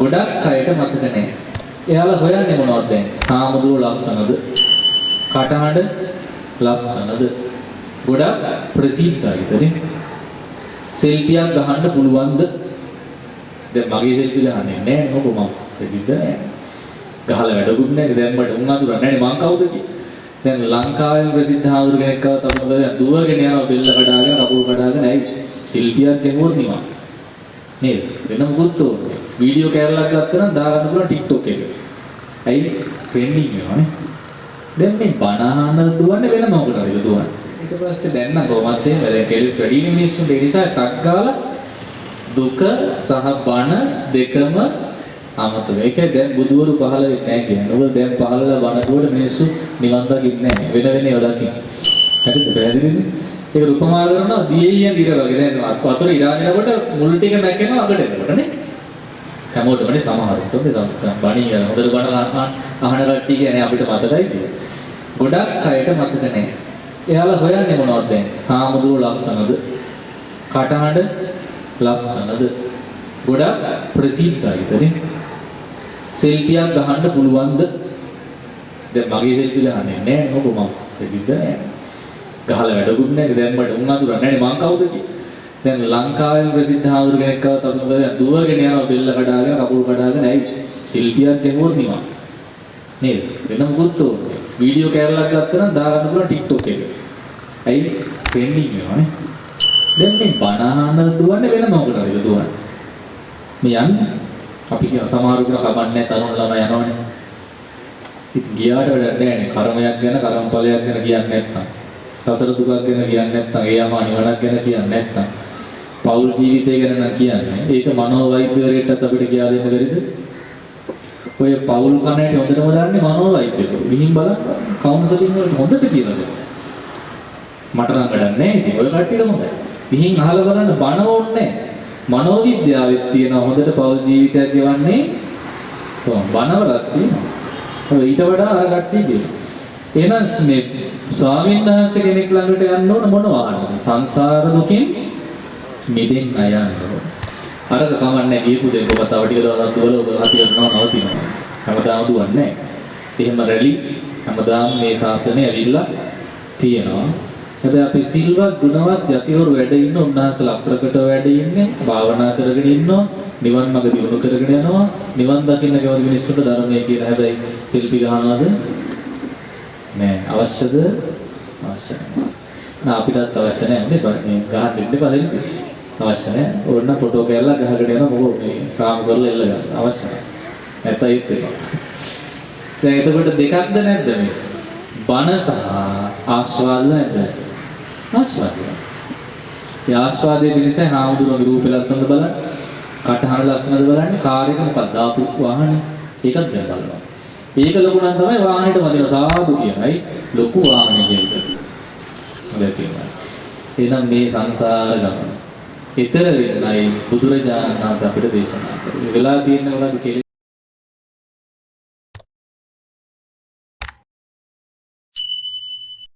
ගොඩක් අයට මතක නැහැ. එයාලා හොයන්නේ මොනවද දැන්? හාමුදුරුවෝ ලස්සනද? කටහඬ ලස්සනද? ගොඩක් ප්‍රසිද්ධයිද නේ? සෙල්ෆියක් ගහන්න පුළුවන්ද? දැන් මගේ සෙල්ෆි ගහන්නේ නැහැ නෝක මම ප්‍රසිද්ධ නැහැ. ගහලා වැඩකුත් නැහැ. දැන් මට උන් අඳුරන්නේ නැහැ මං කවුද කියලා. දැන් ලංකාවේ ප්‍රසිද්ධ හාමුදුරු කෙනෙක් ආව තමයි දුවගෙන යනවා බෙල්ල කඩාගෙන කකුල් කඩාගෙන ඇයි ශිල්පියක් ගෙමුවොත් නිකන් නේද වෙන මොකුත් ඕනේ වීඩියෝ කැරලක් ගත්තා නම් දාගන්න පුළුවන් TikTok එකේ ඇයි ට්‍රෙන්ඩින් වෙනවනේ දැන් මේ බනහන දුවන්නේ වෙන මොකටද දුවන්නේ ඊට පස්සේ දැන් නම් කොහොමද එහෙම දැන් කෙලිස් වැඩි මිනිස්සුන්ට ඒ නිසා ටක් ගාලා දුක සහ බන දෙකම අමතක. ඒකයි දැන් බුදුවරු පහළ වෙන්නේ නැහැ කියන්නේ. ඔබ දැන් පහළලා බණකුවට මිනිස්සු නිවන් දකින්නේ නැහැ. වෙන වෙන ඒවා දකින්න. හරිද? පැහැදිලිද? ඒක උපමා කරනවා දියෙයියන් දිර වගේ. දැන් වතුර ඉරාගෙනකොට මුල් ටික නැගෙනවා අගට එනකොට නේ. හැමෝටමනේ සමහරුත් දැන් බණී හොඳට බණ අහන කට්ටිය කියන්නේ අපිට මතකයි කියලා. ගොඩක් අයට මතක නැහැ. එයාලා හොයන්නේ මොනවද දැන්? හාමුදුරුවෝ ලස්සනද? කටහඬ ලස්සනද? ගොඩක් ප්‍රසිද්ධයිද නේ? සෙල්ෆියක් ගහන්න පුළුවන්ද? දැන් මගේ සෙල්ෆි ගහන්නේ නැහැ නෝක මම ප්‍රසිද්ධ නැහැ. ගහලා වැඩකුත් නැහැ. දැන් මට උන් අඳුරන්නේ නැහැ මං කවුද කියලා. දැන් ලංකාවේ ප්‍රසිද්ධ හාමුදුරු කෙනෙක් ආව තමයි දුවගෙන යනවා බෙල්ල කඩාගෙන කකුල් කඩාගෙන ඇයි ශිල්පියක් ගෙමුවොත් නිකන් නේද? වෙන මොකුත් ඕනේ. වීඩියෝ කැරලක් ගත්තා නම් දාගන්න පුළුවන් TikTok එකේ. ඇයි ට්‍රෙන්ඩින් වෙනවනේ. දැන් මේ බනහන දුවන්නේ වෙන මොකටද දුවන්නේ? මේ යන්නේ අපි කියන සමහරු කියන කමන්නේ තරුණ ළමයි යනවනේ. ඉතින් ගියාට වැඩක් නැහැ නේ. කර්මයක් ගැන කර්මඵලයක් ගැන කියන්නේ නැත්නම්. සසර දුකක් ගැන කියන්නේ නැත්නම්, ඒ යම නිවනක් ගැන කියන්නේ නැත්නම්, පෞල් ජීවිතය ගැන නම් කියන්නේ. ඒක මනෝවෛද්‍යවරයෙක්ට අපිට කියලා දෙන්න බැරිද? ඔය පෞල් කණේට හොඳටම දාන්නේ මනෝවෛද්‍යවරු. විහිං බලන්න කවුන්සලින් වලට හොඳට කියලා දෙනවා. මට නම් වැඩක් නැහැ. ඉතින් ඔය කට්ටියට හොඳයි. විහිං අහලා බලන්න බණ ඕනේ නැහැ. මනෝවිද්‍යාවෙත් තියෙන හොඳට පෞල් ජීවිතයක් ගෙවන්නේ කොහොම බනවලක් තියෙනවා. ඊට වඩා අර කට්ටිය කියනවා. එහෙනම් මේ ස්වාමීන් වහන්සේ කෙනෙක් ළඟට යන්න ඕන මොනවා අහන්නද? සංසාර දුකින් මිදෙන්න යන්න ඕන. අරක කමන්නේ ගියපු දෙයක් ඔබ තව ටික දවසක් දුවල ඔබ හතියනවා නවතිනවා. හැමදාම දුවන්නේ නැහැ. එහෙම රැලි හැමදාම මේ ශාසනය ඇවිල්ලා තියෙනවා. හැබැයි අපි සිල්වත් ගුණවත් යතිවරු වැඩ ඉන්න උන්වහන්සේලා අප්‍රකට වැඩ ඉන්නේ භාවනා කරගෙන ඉන්නවා නිවන් මඟ දියුණු කරගෙන යනවා නිවන් දකින්න කැමති මිනිස්සුන්ට ධර්මයේ කියලා හැබැයි සෙල්ෆි ගහනවාද නෑ අවශ්‍යද අවශ්‍ය නෑ අපිටත් අවශ්‍ය නෑ නේ ගහන්න ඉන්න බලින් අවශ්‍ය නෑ ඕන්න ෆොටෝ කැල්ලක් ගහකට යනවා මොකෝ මේ රාම කරලා එල්ල ගන්න අවශ්‍ය නෑ නැත්නම් ඒත් වෙනවා දැන් එතකොට දෙකක්ද නැද්ද මේ බණ සහ ආස්වාද නැද්ද ආස්වාදය. ඒ ආස්වාදයේ පිණිස හාමුදුරුවෝ රූපේ ලස්සනද බලන්න, කටහඬ ලස්සනද බලන්නේ, කාර් එක මොකක්ද ආපු වාහනේ. ඒකත් දැන් බලනවා. ඒක ලොකු නම් තමයි වාහනේට වදින සාදු කියනයි ලොකු වාහනේ කියන්නේ. හොඳයි කියනවා. එහෙනම් මේ සංසාර ගමන. ඊතර වෙන්නයි බුදුරජාණන් වහන්සේ අපිට දේශනා කළේ. වෙලා තියෙන මොනවද කියලා